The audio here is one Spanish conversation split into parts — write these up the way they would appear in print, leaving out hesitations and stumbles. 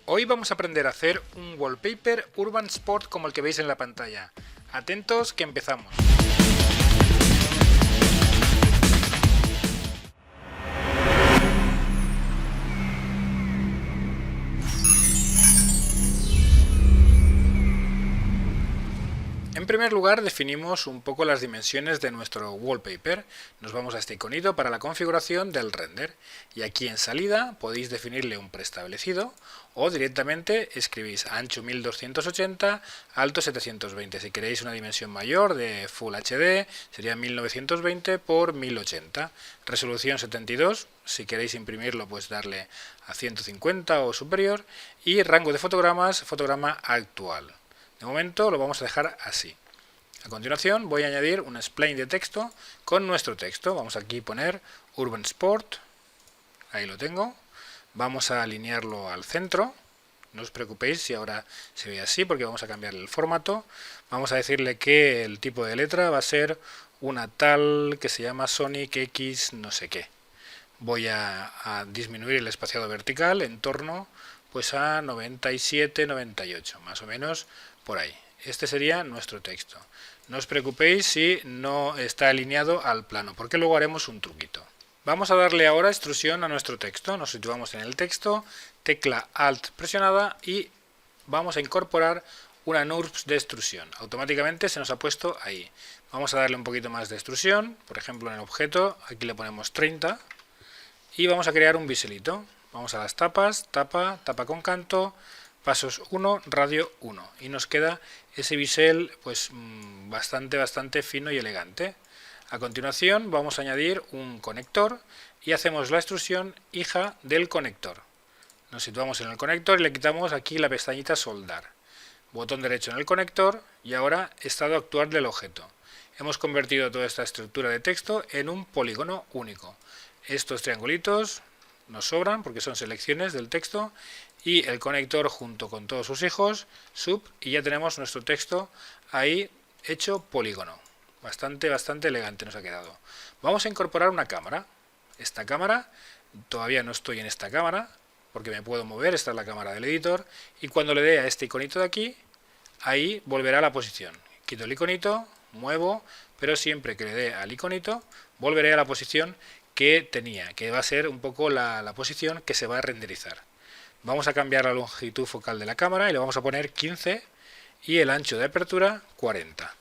Hoy vamos a aprender a hacer un wallpaper Urban Sport como el que veis en la pantalla. Atentos que empezamos. En primer lugar definimos un poco las dimensiones de nuestro wallpaper. Nos vamos a este iconito para la configuración del render y aquí en salida podéis definirle un preestablecido o directamente escribís ancho 1280, alto 720. Si queréis una dimensión mayor de Full HD sería 1920 por 1080, resolución 72. Si queréis imprimirlo pues darle a 150 o superior y rango de fotogramas, fotograma actual. De momento lo vamos a dejar así. A continuación voy a añadir un spline de texto con nuestro texto. Vamos aquí a poner Urban Sport. Ahí lo tengo. Vamos a alinearlo al centro. No os preocupéis si ahora se ve así porque vamos a cambiarle el formato. Vamos a decirle que el tipo de letra va a ser una tal que se llama Sonic X no sé qué. Voy a disminuir el espaciado vertical en torno pues a 97, 98, más o menos por ahí. Este sería nuestro texto. No os preocupéis si no está alineado al plano, porque luego haremos un truquito. Vamos a darle ahora extrusión a nuestro texto. Nos situamos en el texto, tecla Alt presionada y vamos a incorporar una NURBS de extrusión. Automáticamente se nos ha puesto ahí. Vamos a darle un poquito más de extrusión, por ejemplo en el objeto, aquí le ponemos 30 y vamos a crear un biselito. Vamos a las tapas, tapa con canto, pasos 1, radio 1 y nos queda ese bisel pues bastante fino y elegante. A continuación vamos a añadir un conector y hacemos la extrusión hija del conector. Nos situamos en el conector y le quitamos aquí la pestañita soldar. Botón derecho en el conector y ahora estado actual del objeto. Hemos convertido toda esta estructura de texto en un polígono único. Estos triangulitos nos sobran porque son selecciones del texto y el conector junto con todos sus hijos, sub, y ya tenemos nuestro texto ahí hecho polígono. Bastante elegante nos ha quedado. Vamos a incorporar una cámara. Esta cámara, todavía no estoy en esta cámara porque me puedo mover, esta es la cámara del editor y cuando le dé a este iconito de aquí, ahí volverá a la posición. Quito el iconito, muevo, pero siempre que le dé al iconito, volveré a la posición que tenía, que va a ser un poco la posición que se va a renderizar. Vamos a cambiar la longitud focal de la cámara y le vamos a poner 15 y el ancho de apertura 40.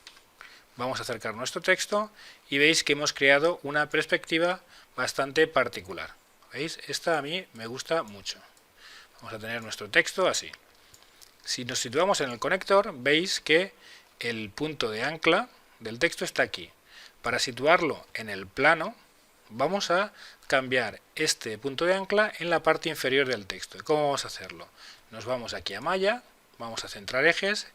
Vamos a acercar nuestro texto y veis que hemos creado una perspectiva bastante particular. ¿Veis? Esta a mí me gusta mucho. Vamos a tener nuestro texto así. Si nos situamos en el conector, veis que el punto de ancla del texto está aquí. Para situarlo en el plano, vamos a cambiar este punto de ancla en la parte inferior del texto. ¿Y cómo vamos a hacerlo? Nos vamos aquí a malla, vamos a centrar ejes,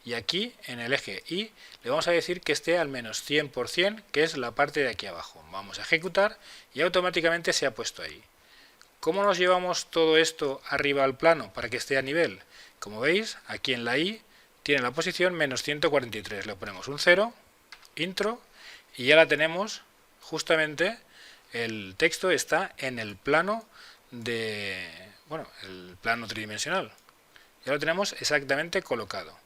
y aquí en el eje Y le vamos a decir que esté al menos 100%, que es la parte de aquí abajo. Vamos a ejecutar y automáticamente se ha puesto ahí. ¿Cómo nos llevamos todo esto arriba al plano para que esté a nivel? Como veis, aquí en la Y tiene la posición menos 143. Le ponemos un 0, intro, y ya la tenemos. Justamente el texto está en el plano el plano tridimensional. Ya lo tenemos exactamente colocado.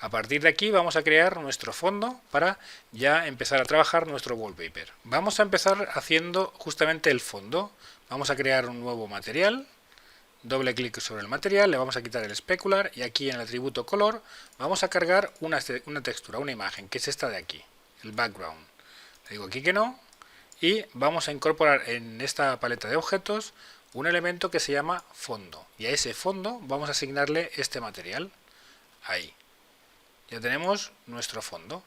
A partir de aquí vamos a crear nuestro fondo para ya empezar a trabajar nuestro wallpaper. Vamos a empezar haciendo justamente el fondo. Vamos a crear un nuevo material. Doble clic sobre el material, le vamos a quitar el specular y aquí en el atributo color vamos a cargar una textura, una imagen, que es esta de aquí, el background. Le digo aquí que no. Y vamos a incorporar en esta paleta de objetos un elemento que se llama fondo. Y a ese fondo vamos a asignarle este material. Ahí. Ya tenemos nuestro fondo.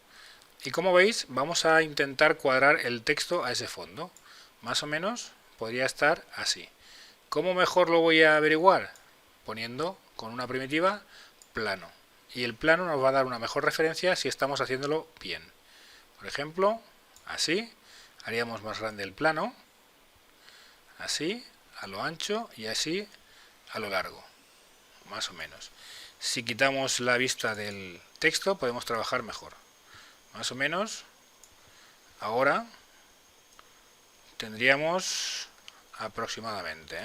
Y como veis, vamos a intentar cuadrar el texto a ese fondo. Más o menos podría estar así. ¿Cómo mejor lo voy a averiguar? Poniendo con una primitiva plano. Y el plano nos va a dar una mejor referencia si estamos haciéndolo bien. Por ejemplo, así. Haríamos más grande el plano, así, a lo ancho y así a lo largo, más o menos. Si quitamos la vista del texto podemos trabajar mejor. Más o menos, ahora tendríamos aproximadamente,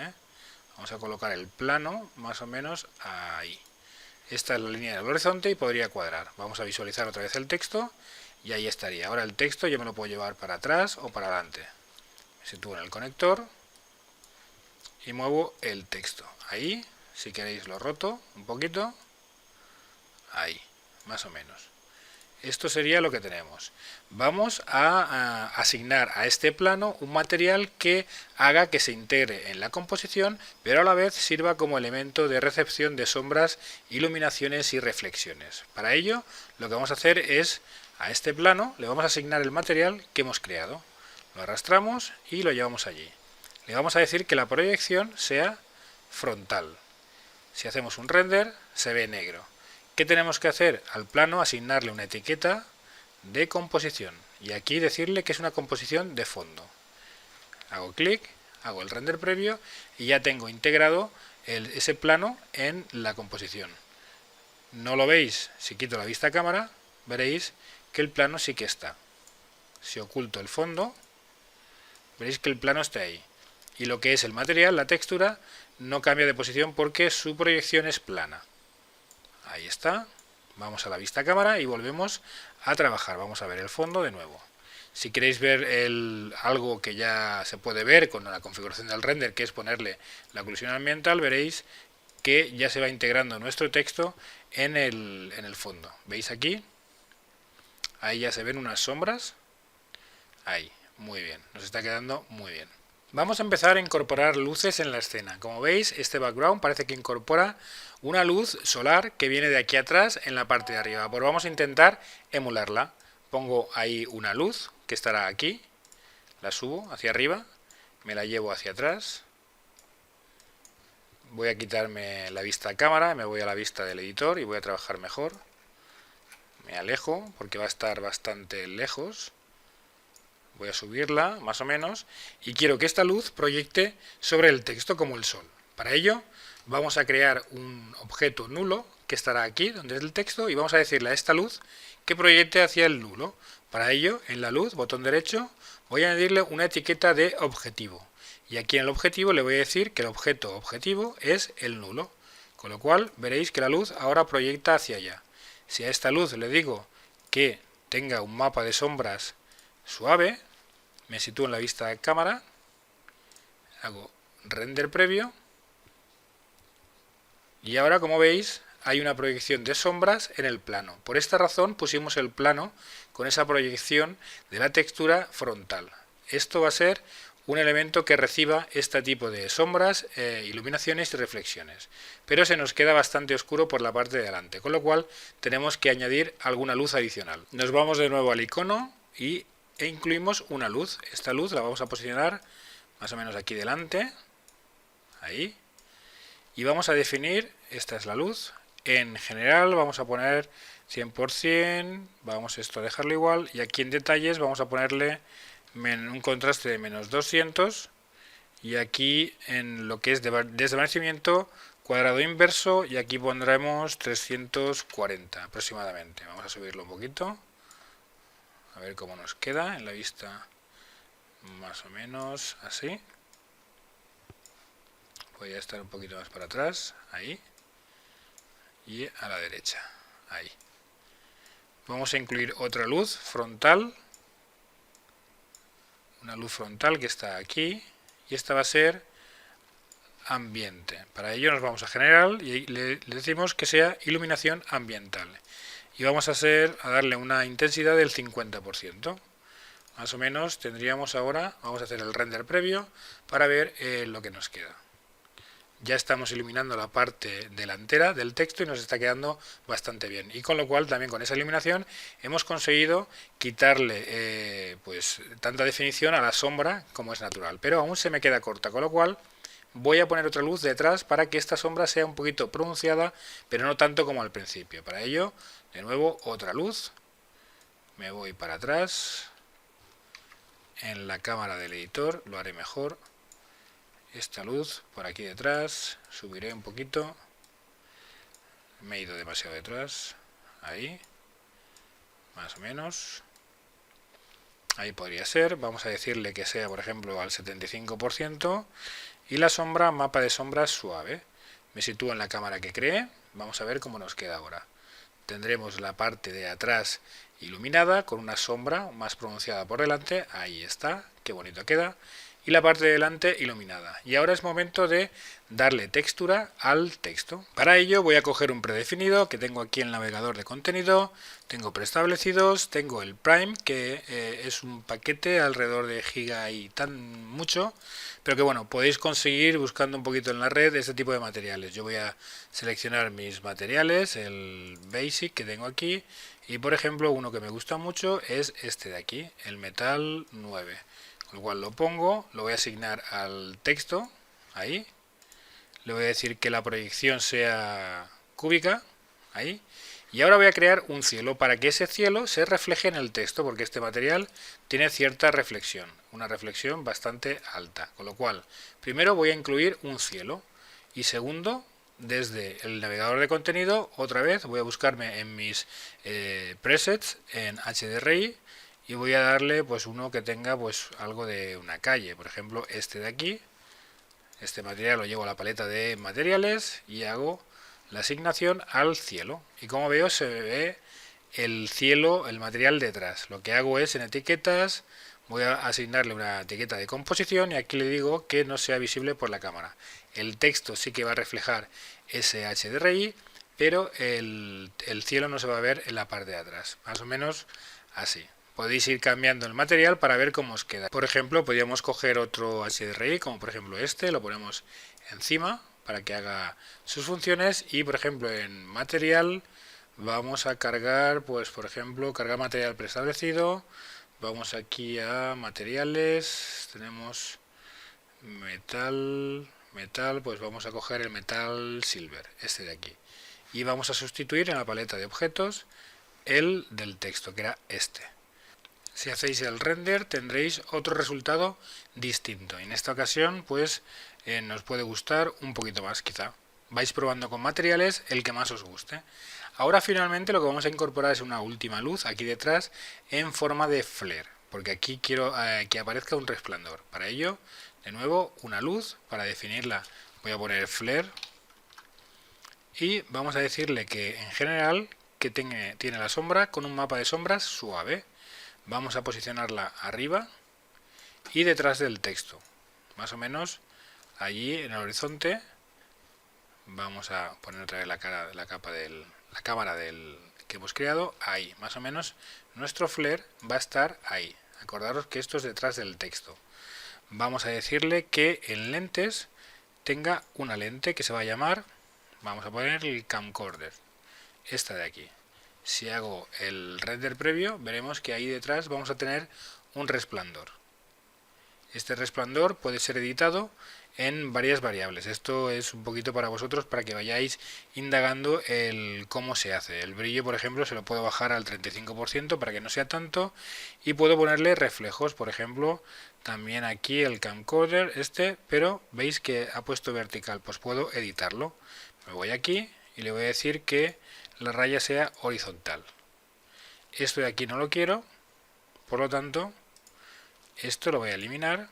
Vamos a colocar el plano más o menos ahí. Esta es la línea del horizonte y podría cuadrar. Vamos a visualizar otra vez el texto y ahí estaría. Ahora el texto yo me lo puedo llevar para atrás o para adelante. Me sitúo en el conector y muevo el texto. Ahí, si queréis lo roto un poquito. Ahí, más o menos. Esto sería lo que tenemos. Vamos a asignar a este plano un material que haga que se integre en la composición, pero a la vez sirva como elemento de recepción de sombras, iluminaciones y reflexiones. Para ello, lo que vamos a hacer es, a este plano le vamos a asignar el material que hemos creado. Lo arrastramos y lo llevamos allí. Le vamos a decir que la proyección sea frontal. Si hacemos un render, se ve negro. ¿Qué tenemos que hacer? Al plano asignarle una etiqueta de composición y aquí decirle que es una composición de fondo. Hago clic, hago el render previo y ya tengo integrado ese plano en la composición. ¿No lo veis? Si quito la vista cámara, veréis que el plano sí que está. Si oculto el fondo, veréis que el plano está ahí. Y lo que es el material, la textura, no cambia de posición porque su proyección es plana. Ahí está, vamos a la vista cámara y volvemos a trabajar. Vamos a ver el fondo de nuevo. Si queréis ver algo que ya se puede ver con la configuración del render, que es ponerle la oclusión ambiental, veréis que ya se va integrando nuestro texto en el fondo. ¿Veis aquí? Ahí ya se ven unas sombras. Ahí, muy bien, nos está quedando muy bien. Vamos a empezar a incorporar luces en la escena. Como veis, este background parece que incorpora una luz solar que viene de aquí atrás en la parte de arriba. Pues vamos a intentar emularla. Pongo ahí una luz que estará aquí, la subo hacia arriba, me la llevo hacia atrás. Voy a quitarme la vista a cámara, me voy a la vista del editor y voy a trabajar mejor. Me alejo porque va a estar bastante lejos. Voy a subirla, más o menos, y quiero que esta luz proyecte sobre el texto como el sol. Para ello, vamos a crear un objeto nulo que estará aquí, donde es el texto, y vamos a decirle a esta luz que proyecte hacia el nulo. Para ello, en la luz, botón derecho, voy a añadirle una etiqueta de objetivo. Y aquí en el objetivo le voy a decir que el objeto objetivo es el nulo. Con lo cual, veréis que la luz ahora proyecta hacia allá. Si a esta luz le digo que tenga un mapa de sombras suave, me sitúo en la vista de cámara, hago render previo y ahora, como veis, hay una proyección de sombras en el plano. Por esta razón pusimos el plano con esa proyección de la textura frontal. Esto va a ser un elemento que reciba este tipo de sombras, iluminaciones y reflexiones. Pero se nos queda bastante oscuro por la parte de delante, con lo cual tenemos que añadir alguna luz adicional. Nos vamos de nuevo al icono e incluimos una luz. Esta luz la vamos a posicionar más o menos aquí delante, ahí, y vamos a definir, esta es la luz, en general vamos a poner 100%, vamos esto a dejarlo igual, y aquí en detalles vamos a ponerle un contraste de menos 200, y aquí en lo que es desvanecimiento cuadrado inverso, y aquí pondremos 340 aproximadamente. Vamos a subirlo un poquito. A ver cómo nos queda en la vista, más o menos así. Voy a estar un poquito más para atrás, ahí. Y a la derecha, ahí. Vamos a incluir otra luz frontal. Una luz frontal que está aquí. Y esta va a ser ambiente. Para ello nos vamos a general y le decimos que sea iluminación ambiental. Y vamos a darle una intensidad del 50%. Más o menos tendríamos ahora, vamos a hacer el render previo para ver lo que nos queda. Ya estamos iluminando la parte delantera del texto y nos está quedando bastante bien. Y con lo cual también con esa iluminación hemos conseguido quitarle pues tanta definición a la sombra como es natural. Pero aún se me queda corta, con lo cual voy a poner otra luz detrás para que esta sombra sea un poquito pronunciada, pero no tanto como al principio. Para ello, de nuevo, otra luz. Me voy para atrás. En la cámara del editor lo haré mejor. Esta luz por aquí detrás, subiré un poquito. Me he ido demasiado detrás. Ahí. Más o menos. Ahí podría ser. Vamos a decirle que sea, por ejemplo, al 75%. y la sombra, mapa de sombras suave. Me sitúo en la cámara que creé. Vamos a ver cómo nos queda ahora. Tendremos la parte de atrás iluminada con una sombra más pronunciada por delante. Ahí está, qué bonito queda. Y la parte de delante iluminada. Y ahora es momento de darle textura al texto. Para ello voy a coger un predefinido que tengo aquí en el navegador de contenido. Tengo preestablecidos, tengo el Prime, que es un paquete alrededor de giga y tan mucho, pero que bueno, podéis conseguir buscando un poquito en la red este tipo de materiales. Yo voy a seleccionar mis materiales, el Basic que tengo aquí, y por ejemplo uno que me gusta mucho es este de aquí, el Metal 9. Con lo cual lo pongo, lo voy a asignar al texto, ahí. Le voy a decir que la proyección sea cúbica, ahí. Y ahora voy a crear un cielo para que ese cielo se refleje en el texto, porque este material tiene cierta reflexión, una reflexión bastante alta. Con lo cual, primero voy a incluir un cielo y segundo, desde el navegador de contenido, otra vez voy a buscarme en mis presets en HDRI y voy a darle pues uno que tenga pues algo de una calle, por ejemplo este de aquí. Este material lo llevo a la paleta de materiales y hago la asignación al cielo. Y como veo se ve el cielo, el material detrás. Lo que hago es en etiquetas, voy a asignarle una etiqueta de composición y aquí le digo que no sea visible por la cámara. El texto sí que va a reflejar ese HDRI, pero el cielo no se va a ver en la parte de atrás. Más o menos así. Podéis ir cambiando el material para ver cómo os queda. Por ejemplo, podríamos coger otro HDRI, como por ejemplo este, lo ponemos encima para que haga sus funciones y por ejemplo en material vamos a cargar, pues por ejemplo, cargar material preestablecido. Vamos aquí a materiales, tenemos metal, pues vamos a coger el metal silver, este de aquí. Y vamos a sustituir en la paleta de objetos el del texto, que era este. Si hacéis el render tendréis otro resultado distinto. En esta ocasión pues nos puede gustar un poquito más quizá. Vais probando con materiales el que más os guste. Ahora finalmente lo que vamos a incorporar es una última luz aquí detrás en forma de flare. Porque aquí quiero que aparezca un resplandor. Para ello, de nuevo, una luz. Para definirla voy a poner flare. Y vamos a decirle que en general que tiene la sombra con un mapa de sombras suave. Vamos a posicionarla arriba y detrás del texto, más o menos allí en el horizonte. Vamos a poner otra vez la cámara que hemos creado, ahí, más o menos nuestro flare va a estar ahí. Acordaros que esto es detrás del texto. Vamos a decirle que en lentes tenga una lente que se va a llamar, vamos a poner el camcorder, esta de aquí. Si hago el render previo, veremos que ahí detrás vamos a tener un resplandor. Este resplandor puede ser editado en varias variables. Esto es un poquito para vosotros, para que vayáis indagando el cómo se hace. El brillo, por ejemplo, se lo puedo bajar al 35% para que no sea tanto. Y puedo ponerle reflejos, por ejemplo, también aquí el camcorder, pero veis que ha puesto vertical. Pues puedo editarlo. Me voy aquí y le voy a decir que la raya sea horizontal. Esto de aquí no lo quiero, por lo tanto esto lo voy a eliminar,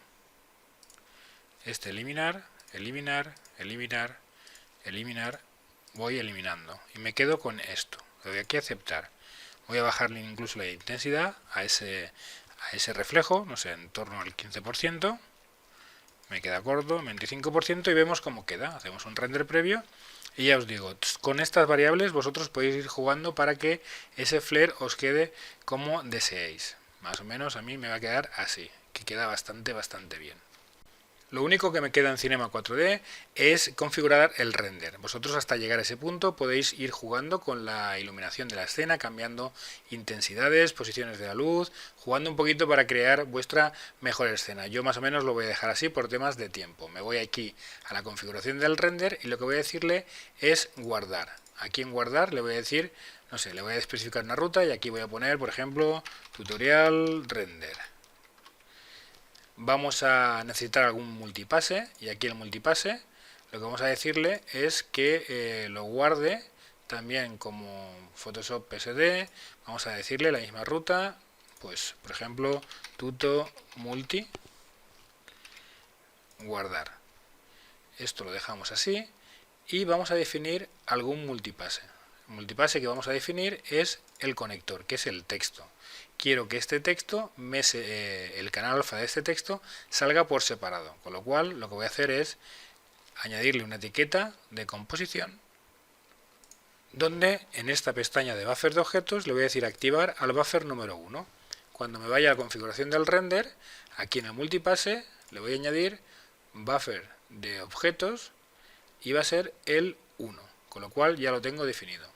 eliminar, voy eliminando y me quedo con esto. Le doy aquí a aceptar. Voy a bajarle incluso la intensidad a ese reflejo, no sé, en torno al 15%. Me queda corto, 25% y vemos cómo queda. Hacemos un render previo. Y ya os digo, con estas variables vosotros podéis ir jugando para que ese flare os quede como deseéis. Más o menos a mí me va a quedar así, que queda bastante bien. Lo único que me queda en Cinema 4D es configurar el render. Vosotros hasta llegar a ese punto podéis ir jugando con la iluminación de la escena, cambiando intensidades, posiciones de la luz, jugando un poquito para crear vuestra mejor escena. Yo más o menos lo voy a dejar así por temas de tiempo. Me voy aquí a la configuración del render y lo que voy a decirle es guardar. Aquí en guardar le voy a decir, no sé, le voy a especificar una ruta y aquí voy a poner, por ejemplo, tutorial render. Vamos a necesitar algún multipase y aquí el multipase lo que vamos a decirle es que lo guarde también como Photoshop PSD. Vamos a decirle la misma ruta, pues por ejemplo tuto multi guardar. esto lo dejamos así y vamos a definir algún multipase. El multipase que vamos a definir es el conector, que es el texto. Quiero que este texto, el canal alfa de este texto, salga por separado, con lo cual lo que voy a hacer es añadirle una etiqueta de composición, donde en esta pestaña de buffer de objetos le voy a decir activar al buffer número 1. Cuando me vaya a la configuración del render, aquí en el multipase le voy a añadir buffer de objetos y va a ser el 1, con lo cual ya lo tengo definido.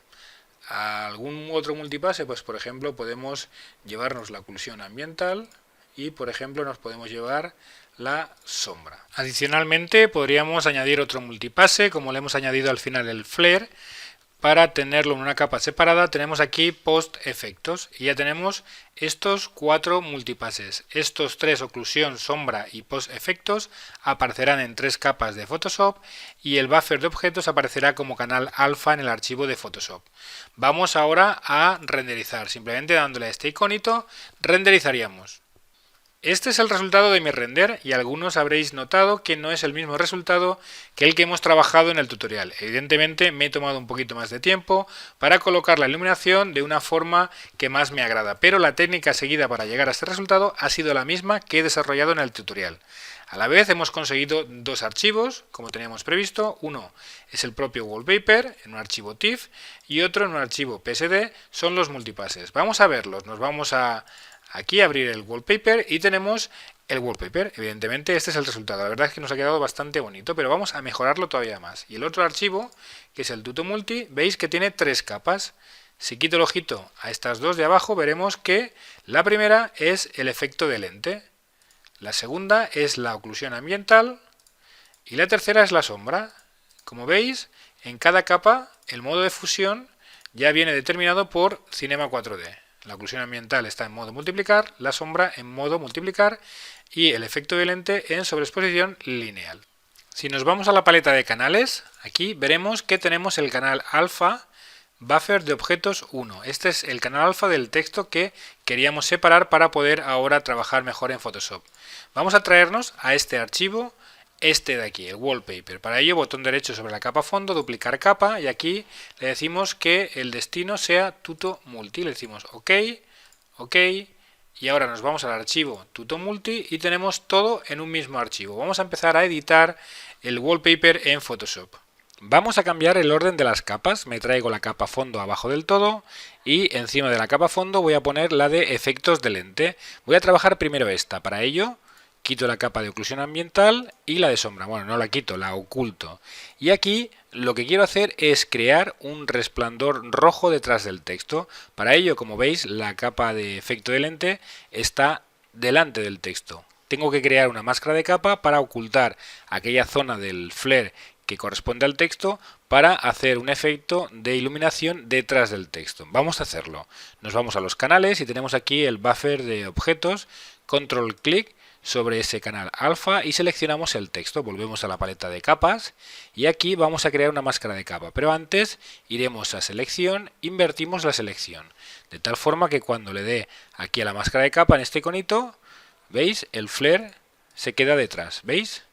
A algún otro multipase, pues por ejemplo podemos llevarnos la oclusión ambiental y por ejemplo nos podemos llevar la sombra. Adicionalmente podríamos añadir otro multipase, como le hemos añadido al final el flare. Para tenerlo en una capa separada tenemos aquí post efectos y ya tenemos estos 4 multipases. Estos 3, oclusión, sombra y post efectos, aparecerán en 3 capas de Photoshop y el buffer de objetos aparecerá como canal alfa en el archivo de Photoshop. Vamos ahora a renderizar, simplemente dándole a este iconito renderizaríamos. Este es el resultado de mi render y algunos habréis notado que no es el mismo resultado que el que hemos trabajado en el tutorial. Evidentemente me he tomado un poquito más de tiempo para colocar la iluminación de una forma que más me agrada, pero la técnica seguida para llegar a este resultado ha sido la misma que he desarrollado en el tutorial. A la vez hemos conseguido 2 archivos, como teníamos previsto. Uno es el propio wallpaper en un archivo TIFF y otro en un archivo PSD, son los multipases. Vamos a verlos, nos vamos a aquí abrir el wallpaper y tenemos el wallpaper. Evidentemente este es el resultado. La verdad es que nos ha quedado bastante bonito, pero vamos a mejorarlo todavía más. Y el otro archivo, que es el tutomulti, veis que tiene 3 capas. Si quito el ojito a estas 2 de abajo, veremos que la primera es el efecto de lente, la segunda es la oclusión ambiental y la tercera es la sombra. Como veis, en cada capa el modo de fusión ya viene determinado por Cinema 4D. La oclusión ambiental está en modo multiplicar, la sombra en modo multiplicar y el efecto de lente en sobreexposición lineal. Si nos vamos a la paleta de canales, aquí veremos que tenemos el canal alfa, buffer de objetos 1. Este es el canal alfa del texto que queríamos separar para poder ahora trabajar mejor en Photoshop. Vamos a traernos a este archivo, este de aquí, el wallpaper. Para ello, botón derecho sobre la capa fondo, duplicar capa y aquí le decimos que el destino sea tutomulti. Le decimos OK, OK y ahora nos vamos al archivo tutomulti y tenemos todo en un mismo archivo. Vamos a empezar a editar el wallpaper en Photoshop. Vamos a cambiar el orden de las capas. Me traigo la capa fondo abajo del todo y encima de la capa fondo voy a poner la de efectos de lente. Voy a trabajar primero esta. Para ello quito la capa de oclusión ambiental y la de sombra. Bueno, no la quito, la oculto. Y aquí lo que quiero hacer es crear un resplandor rojo detrás del texto. Para ello, como veis, la capa de efecto de lente está delante del texto. Tengo que crear una máscara de capa para ocultar aquella zona del flare que corresponde al texto para hacer un efecto de iluminación detrás del texto. Vamos a hacerlo. Nos vamos a los canales y tenemos aquí el buffer de objetos, control clic sobre ese canal alfa y seleccionamos el texto. Volvemos a la paleta de capas y aquí vamos a crear una máscara de capa, pero antes iremos a selección, invertimos la selección, de tal forma que cuando le dé aquí a la máscara de capa en este iconito, ¿veis? El flare se queda detrás, ¿veis?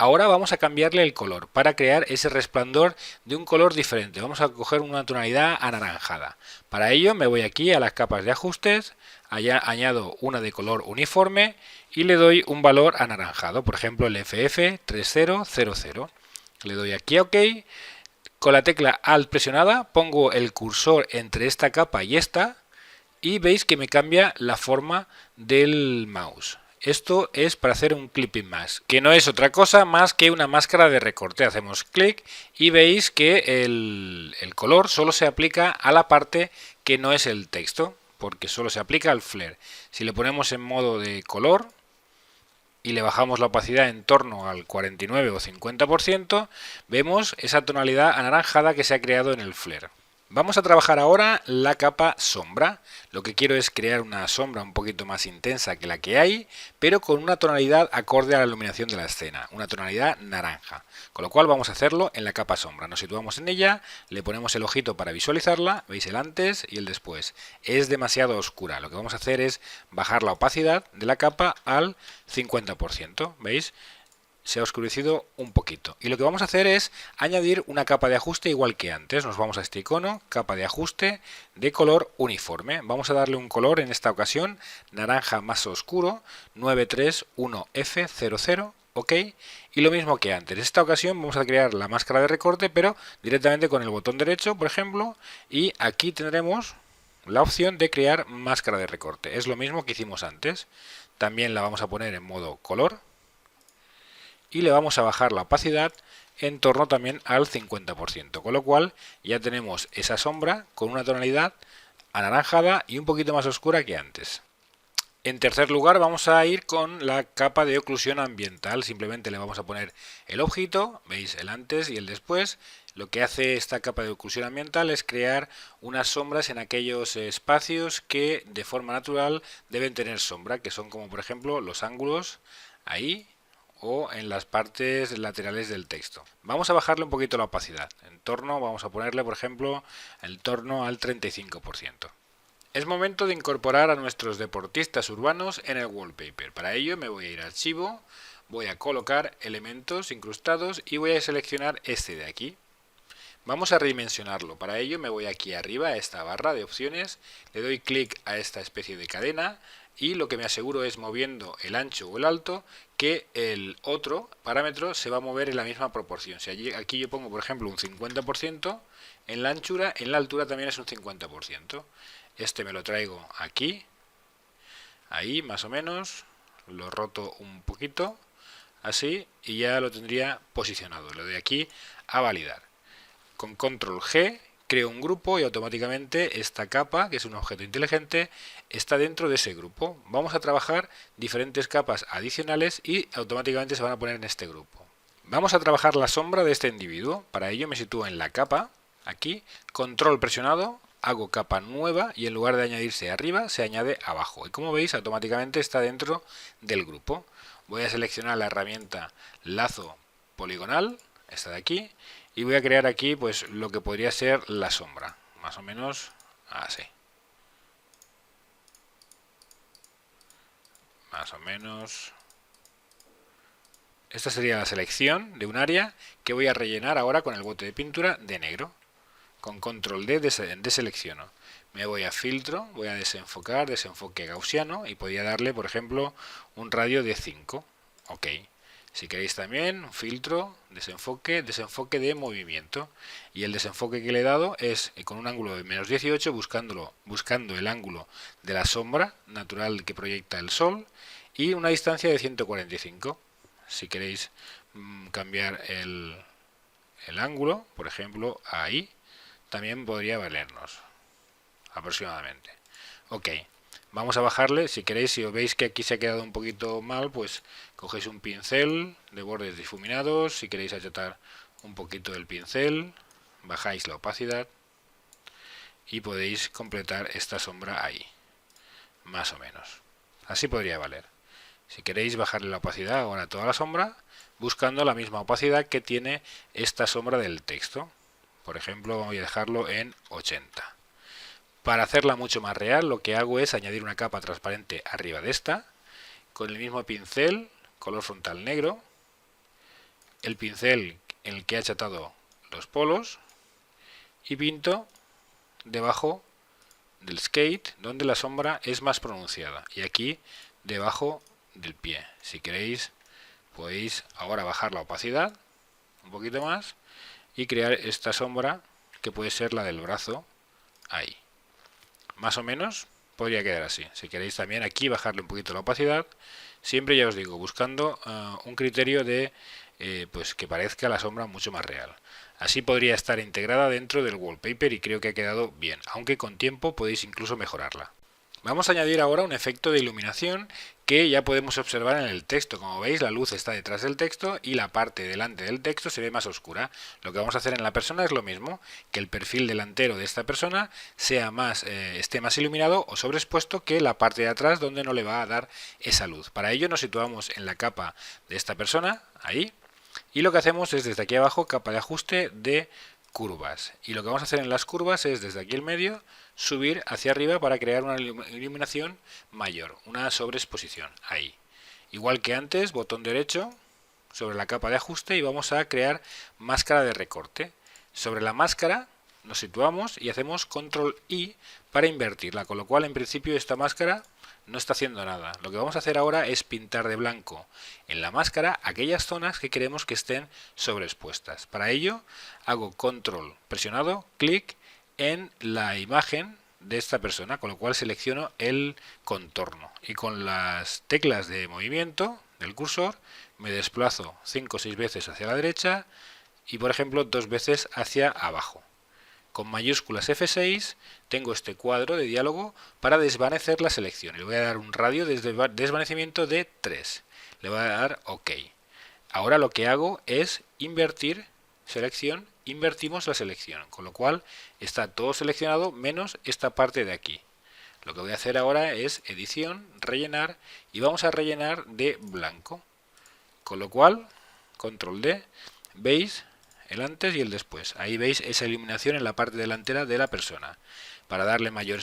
Ahora vamos a cambiarle el color para crear ese resplandor de un color diferente. Vamos a coger una tonalidad anaranjada. Para ello me voy aquí a las capas de ajustes, allá añado una de color uniforme y le doy un valor anaranjado, por ejemplo el FF3000. Le doy aquí a OK. Con la tecla Alt presionada pongo el cursor entre esta capa y esta y veis que me cambia la forma del mouse. Esto es para hacer un clipping mask, que no es otra cosa más que una máscara de recorte. Hacemos clic y veis que el color solo se aplica a la parte que no es el texto, porque solo se aplica al flare. Si le ponemos en modo de color y le bajamos la opacidad en torno al 49 o 50%, vemos esa tonalidad anaranjada que se ha creado en el flare. Vamos a trabajar ahora la capa sombra. Lo que quiero es crear una sombra un poquito más intensa que la que hay, pero con una tonalidad acorde a la iluminación de la escena, una tonalidad naranja. Con lo cual vamos a hacerlo en la capa sombra. Nos situamos en ella, le ponemos el ojito para visualizarla, veis el antes y el después. Es demasiado oscura. Lo que vamos a hacer es bajar la opacidad de la capa al 50%, ¿veis? se ha oscurecido un poquito. Y lo que vamos a hacer es añadir una capa de ajuste igual que antes. Nos vamos a este icono, capa de ajuste de color uniforme. Vamos a darle un color, en esta ocasión, naranja más oscuro, 931F00. OK, y lo mismo que antes. En esta ocasión vamos a crear la máscara de recorte, pero directamente con el botón derecho, por ejemplo, y aquí tendremos la opción de crear máscara de recorte. Es lo mismo que hicimos antes. También la vamos a poner en modo color y le vamos a bajar la opacidad en torno también al 50%, con lo cual ya tenemos esa sombra con una tonalidad anaranjada y un poquito más oscura que antes. En tercer lugar vamos a ir con la capa de oclusión ambiental. Simplemente le vamos a poner el ojito, veis el antes y el después. Lo que hace esta capa de oclusión ambiental es crear unas sombras en aquellos espacios que de forma natural deben tener sombra, que son como por ejemplo los ángulos ahí o en las partes laterales del texto. Vamos a bajarle un poquito la opacidad. En torno, vamos a ponerle por ejemplo en torno al 35%. Es momento de incorporar a nuestros deportistas urbanos en el wallpaper. Para ello me voy a ir a archivo, voy a colocar elementos incrustados y voy a seleccionar este de aquí. Vamos a redimensionarlo. Para ello me voy aquí arriba a esta barra de opciones, le doy clic a esta especie de cadena y lo que me aseguro es, moviendo el ancho o el alto, que el otro parámetro se va a mover en la misma proporción. Si aquí yo pongo por ejemplo un 50%, en la anchura, en la altura también es un 50%. Este me lo traigo aquí, ahí más o menos, lo roto un poquito, así, y ya lo tendría posicionado. Le doy aquí a validar. Con control G creo un grupo y automáticamente esta capa, que es un objeto inteligente, está dentro de ese grupo. Vamos a trabajar diferentes capas adicionales y automáticamente se van a poner en este grupo. Vamos a trabajar la sombra de este individuo. Para ello me sitúo en la capa, aquí, control presionado, hago capa nueva y en lugar de añadirse arriba se añade abajo. Y como veis automáticamente está dentro del grupo. Voy a seleccionar la herramienta lazo poligonal, esta de aquí, y voy a crear aquí pues lo que podría ser la sombra, más o menos así. Más o menos. Esta sería la selección de un área que voy a rellenar ahora con el bote de pintura de negro. Con control D deselecciono. Me voy a filtro, voy a desenfocar, desenfoque gaussiano y podría darle por ejemplo un radio de 5. OK. Si queréis también filtro, desenfoque, desenfoque de movimiento. Y el desenfoque que le he dado es con un ángulo de -18 buscando el ángulo de la sombra natural que proyecta el sol y una distancia de 145. Si queréis cambiar el ángulo, por ejemplo ahí, también podría valernos aproximadamente. OK, vamos a bajarle. Si queréis, si os veis que aquí se ha quedado un poquito mal, pues cogéis un pincel de bordes difuminados. Si queréis achatar un poquito el pincel, bajáis la opacidad y podéis completar esta sombra ahí, más o menos. Así podría valer. Si queréis bajarle la opacidad ahora a toda la sombra, buscando la misma opacidad que tiene esta sombra del texto. Por ejemplo, voy a dejarlo en 80. Para hacerla mucho más real, lo que hago es añadir una capa transparente arriba de esta, con el mismo pincel, color frontal negro, el pincel en el que he achatado los polos, y pinto debajo del skate, donde la sombra es más pronunciada, y aquí debajo del pie. Si queréis, podéis ahora bajar la opacidad un poquito más y crear esta sombra que puede ser la del brazo ahí. Más o menos podría quedar así. Si queréis también aquí bajarle un poquito la opacidad, siempre ya os digo, buscando un criterio de pues que parezca la sombra mucho más real. Así podría estar integrada dentro del wallpaper y creo que ha quedado bien, aunque con tiempo podéis incluso mejorarla. Vamos a añadir ahora un efecto de iluminación que ya podemos observar en el texto. Como veis, la luz está detrás del texto y la parte delante del texto se ve más oscura. Lo que vamos a hacer en la persona es lo mismo, que el perfil delantero de esta persona sea esté más iluminado o sobreexpuesto que la parte de atrás, donde no le va a dar esa luz. Para ello nos situamos en la capa de esta persona, ahí, y lo que hacemos es desde aquí abajo, capa de ajuste de curvas. Y lo que vamos a hacer en las curvas es desde aquí el medio, subir hacia arriba para crear una iluminación mayor, una sobreexposición, ahí. Igual que antes, botón derecho, sobre la capa de ajuste y vamos a crear máscara de recorte. Sobre la máscara nos situamos y hacemos control I para invertirla, con lo cual en principio esta máscara no está haciendo nada. Lo que vamos a hacer ahora es pintar de blanco en la máscara aquellas zonas que queremos que estén sobreexpuestas. Para ello hago control presionado, clic en la imagen de esta persona, con lo cual selecciono el contorno y con las teclas de movimiento del cursor me desplazo 5 o 6 veces hacia la derecha y por ejemplo 2 veces hacia abajo. Con mayúsculas F6 tengo este cuadro de diálogo para desvanecer la selección. Le voy a dar un radio de desvanecimiento de 3. Le voy a dar OK. Ahora lo que hago es invertir selección, invertimos la selección, con lo cual está todo seleccionado menos esta parte de aquí. Lo que voy a hacer ahora es edición, rellenar y vamos a rellenar de blanco. Con lo cual, control D, veis el antes y el después. Ahí veis esa iluminación en la parte delantera de la persona. Para darle mayor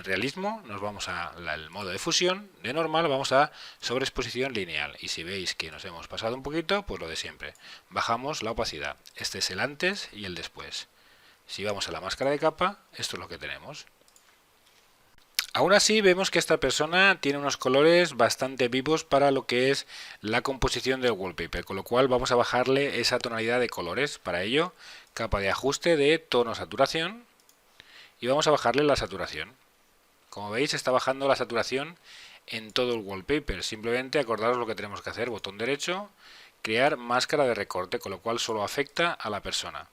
realismo nos vamos al modo de fusión. De normal vamos a sobreexposición lineal. Y si veis que nos hemos pasado un poquito, pues lo de siempre. Bajamos la opacidad. Este es el antes y el después. Si vamos a la máscara de capa, esto es lo que tenemos. Aún así vemos que esta persona tiene unos colores bastante vivos para lo que es la composición del wallpaper, con lo cual vamos a bajarle esa tonalidad de colores. Para ello, capa de ajuste de tono saturación y vamos a bajarle la saturación. Como veis está bajando la saturación en todo el wallpaper. Simplemente acordaros lo que tenemos que hacer, botón derecho, crear máscara de recorte, con lo cual solo afecta a la persona.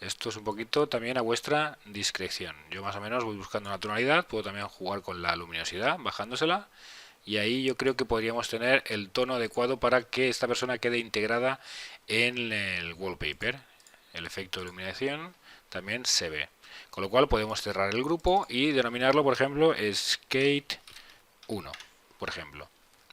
Esto es un poquito también a vuestra discreción. Yo más o menos voy buscando una tonalidad, puedo también jugar con la luminosidad, bajándosela. Y ahí yo creo que podríamos tener el tono adecuado para que esta persona quede integrada en el wallpaper. El efecto de iluminación también se ve. Con lo cual podemos cerrar el grupo y denominarlo, por ejemplo, Skate 1, por ejemplo.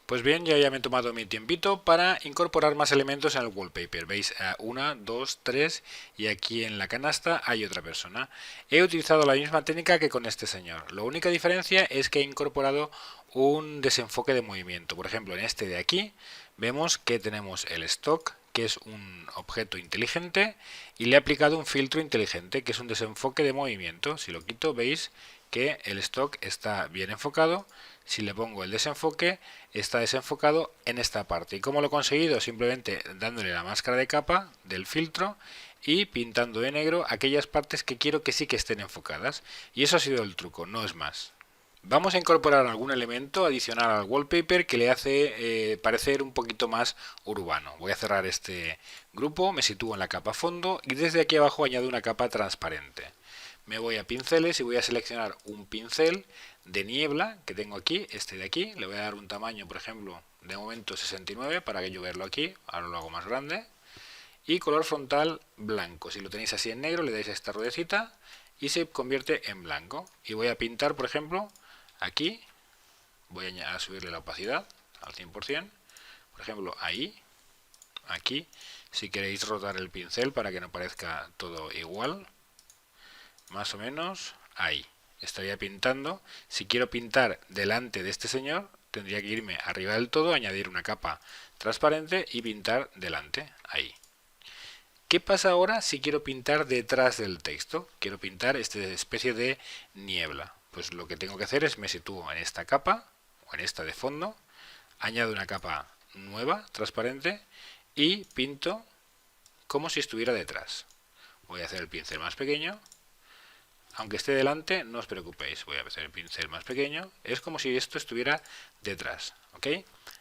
Pues bien, ya me he tomado mi tiempito para incorporar más elementos en el wallpaper. Veis, 1, 2, 3 y aquí en la canasta hay otra persona. He utilizado la misma técnica que con este señor. La única diferencia es que he incorporado un desenfoque de movimiento. Por ejemplo, en este de aquí vemos que tenemos el stock, que es un objeto inteligente, y le he aplicado un filtro inteligente, que es un desenfoque de movimiento. Si lo quito, veis que el stock está bien enfocado. Si le pongo el desenfoque, está desenfocado en esta parte. ¿Y cómo lo he conseguido? Simplemente dándole la máscara de capa del filtro y pintando de negro aquellas partes que quiero que sí que estén enfocadas. Y eso ha sido el truco, no es más. Vamos a incorporar algún elemento adicional al wallpaper que le hace parecer un poquito más urbano. Voy a cerrar este grupo, me sitúo en la capa fondo y desde aquí abajo añado una capa transparente. Me voy a pinceles y voy a seleccionar un pincel de niebla que tengo aquí, este de aquí. Le voy a dar un tamaño, por ejemplo, de momento 69 para que yo verlo aquí. Ahora lo hago más grande. Y color frontal blanco. Si lo tenéis así en negro, le dais a esta ruedecita y se convierte en blanco. Y voy a pintar, por ejemplo, aquí. Voy a subirle la opacidad al 100%. Por ejemplo, ahí, aquí. Si queréis rotar el pincel para que no parezca todo igual. Más o menos ahí. Estaría pintando. Si quiero pintar delante de este señor, tendría que irme arriba del todo, añadir una capa transparente y pintar delante, ahí. ¿Qué pasa ahora si quiero pintar detrás del texto? Quiero pintar esta especie de niebla. Pues lo que tengo que hacer es me sitúo en esta capa, o en esta de fondo, añado una capa nueva, transparente, y pinto como si estuviera detrás. Voy a hacer el pincel más pequeño. Aunque esté delante, no os preocupéis, voy a hacer el pincel más pequeño, es como si esto estuviera detrás, ¿ok?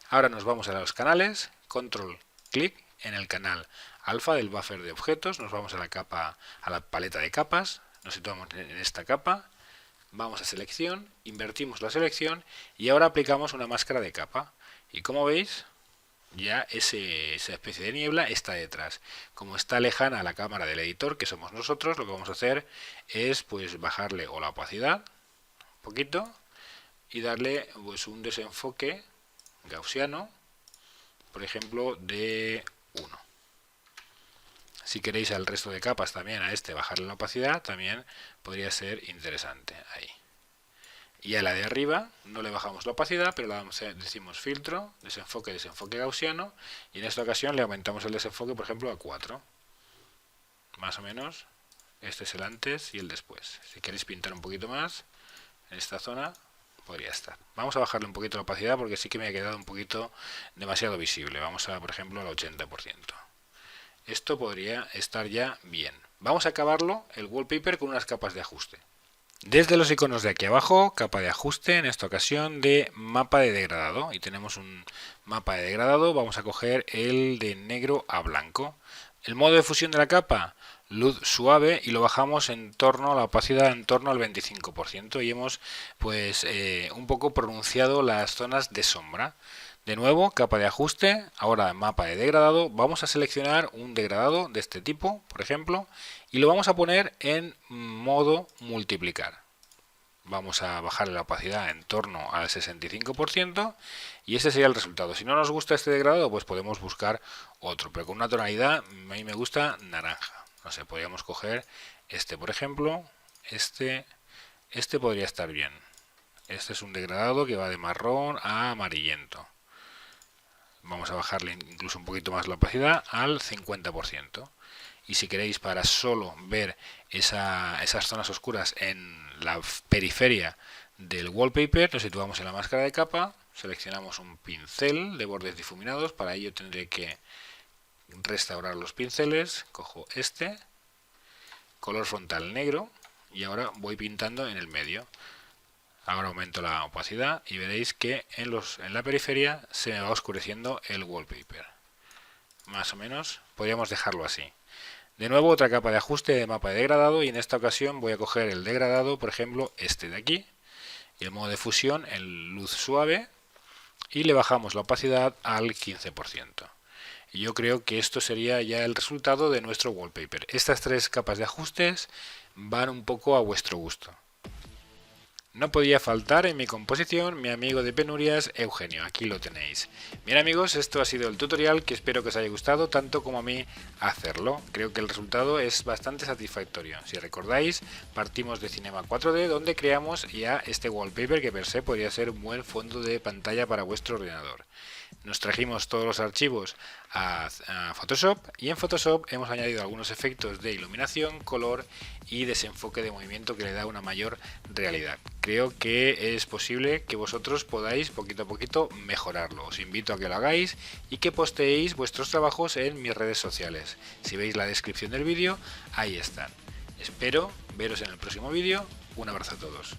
Ahora nos vamos a los canales, control, clic en el canal alfa del buffer de objetos, nos vamos a la capa, a la paleta de capas, nos situamos en esta capa, vamos a selección, invertimos la selección y ahora aplicamos una máscara de capa. Y como veis, ya esa especie de niebla está detrás. Como está lejana a la cámara del editor, que somos nosotros, lo que vamos a hacer es pues bajarle o la opacidad un poquito y darle pues un desenfoque gaussiano, por ejemplo de 1. Si queréis al resto de capas también a este bajarle la opacidad, también podría ser interesante ahí. Y a la de arriba no le bajamos la opacidad, pero decimos filtro, desenfoque, desenfoque gaussiano, y en esta ocasión le aumentamos el desenfoque, por ejemplo, a 4. Más o menos, este es el antes y el después. Si queréis pintar un poquito más, en esta zona podría estar. Vamos a bajarle un poquito la opacidad porque sí que me ha quedado un poquito demasiado visible. Vamos a, por ejemplo, al 80%. Esto podría estar ya bien. Vamos a acabarlo, el wallpaper, con unas capas de ajuste. Desde los iconos de aquí abajo, capa de ajuste, en esta ocasión de mapa de degradado. Y tenemos un mapa de degradado, vamos a coger el de negro a blanco. El modo de fusión de la capa, luz suave, y lo bajamos en torno a la opacidad en torno al 25%, y hemos pues un poco pronunciado las zonas de sombra. De nuevo, capa de ajuste, ahora mapa de degradado, vamos a seleccionar un degradado de este tipo, por ejemplo, y lo vamos a poner en modo multiplicar. Vamos a bajarle la opacidad en torno al 65% y ese sería el resultado. Si no nos gusta este degradado, pues podemos buscar otro, pero con una tonalidad, a mí me gusta naranja. No sé, podríamos coger este, por ejemplo, este podría estar bien. Este es un degradado que va de marrón a amarillento. Vamos a bajarle incluso un poquito más la opacidad al 50%. Y si queréis, para solo ver esas zonas oscuras en la periferia del wallpaper, nos situamos en la máscara de capa, seleccionamos un pincel de bordes difuminados. Para ello tendré que restaurar los pinceles, cojo este, color frontal negro, y ahora voy pintando en el medio. Ahora aumento la opacidad y veréis que en la periferia se me va oscureciendo el wallpaper. Más o menos podríamos dejarlo así. De nuevo, otra capa de ajuste de mapa de degradado, y en esta ocasión voy a coger el degradado, por ejemplo, este de aquí, y el modo de fusión en luz suave, y le bajamos la opacidad al 15%. Y yo creo que esto sería ya el resultado de nuestro wallpaper. Estas tres capas de ajustes van un poco a vuestro gusto. No podía faltar en mi composición mi amigo de penurias, Eugenio. Aquí lo tenéis. Bien amigos, esto ha sido el tutorial, que espero que os haya gustado tanto como a mí hacerlo. Creo que el resultado es bastante satisfactorio. Si recordáis, partimos de Cinema 4D, donde creamos ya este wallpaper que per se podría ser un buen fondo de pantalla para vuestro ordenador. Nos trajimos todos los archivos a Photoshop, y en Photoshop hemos añadido algunos efectos de iluminación, color y desenfoque de movimiento que le da una mayor realidad. Creo que es posible que vosotros podáis poquito a poquito mejorarlo. Os invito a que lo hagáis y que posteéis vuestros trabajos en mis redes sociales. Si veis la descripción del vídeo, ahí están. Espero veros en el próximo vídeo. Un abrazo a todos.